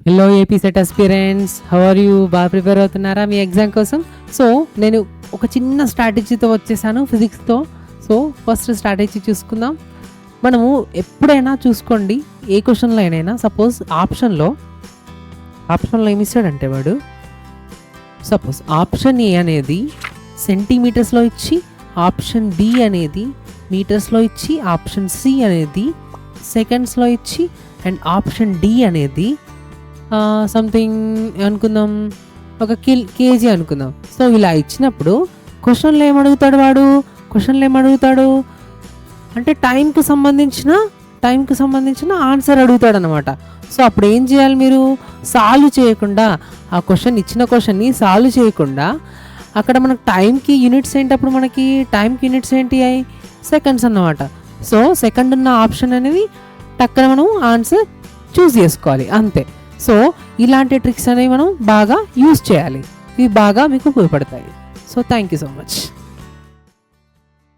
Hello AP SET aspirants, how are you? బాగా prepare అవుతున్నారా మీ ఎగ్జామ్ కోసం? సో నేను ఒక చిన్న స్ట్రాటజీతో వచ్చేసాను ఫిజిక్స్తో. సో ఫస్ట్ స్ట్రాటజీ చూసుకుందాం. మనము ఎప్పుడైనా చూసుకోండి, ఏ క్వశ్చన్లో అయినా సపోజ్ ఆప్షన్లో ఏమి ఇస్తాడంటే వాడు, సపోజ్ ఆప్షన్ ఏ అనేది సెంటీమీటర్స్లో ఇచ్చి, ఆప్షన్ డి అనేది మీటర్స్లో ఇచ్చి, ఆప్షన్ సి అనేది సెకండ్స్లో ఇచ్చి, అండ్ ఆప్షన్ డి అనేది సంథింగ్ అనుకుందాం, ఒక కేజీ అనుకుందాం. సో ఇలా ఇచ్చినప్పుడు క్వశ్చన్లో ఏమడుగుతాడు అంటే టైంకి సంబంధించిన ఆన్సర్ అడుగుతాడు అనమాట. సో అప్పుడు ఏం చేయాలి, మీరు సాల్వ్ చేయకుండా, ఆ ఇచ్చిన క్వశ్చన్ని సాల్వ్ చేయకుండా, అక్కడ మనకు టైంకి యూనిట్స్ ఏంటి, అప్పుడు మనకి టైంకి యూనిట్స్ ఏంటి అయి సెకండ్స్ అన్నమాట. సో సెకండ్ ఉన్న ఆప్షన్ అనేది టక్కన మనం ఆన్సర్ చూస్ చేసుకోవాలి, అంతే. సో ఇలాంటి ట్రిక్స్ అనేవి మనం బాగా యూజ్ చేయాలి, ఇవి బాగా మీకు ఉపయోగపడతాయి. So thank you so much.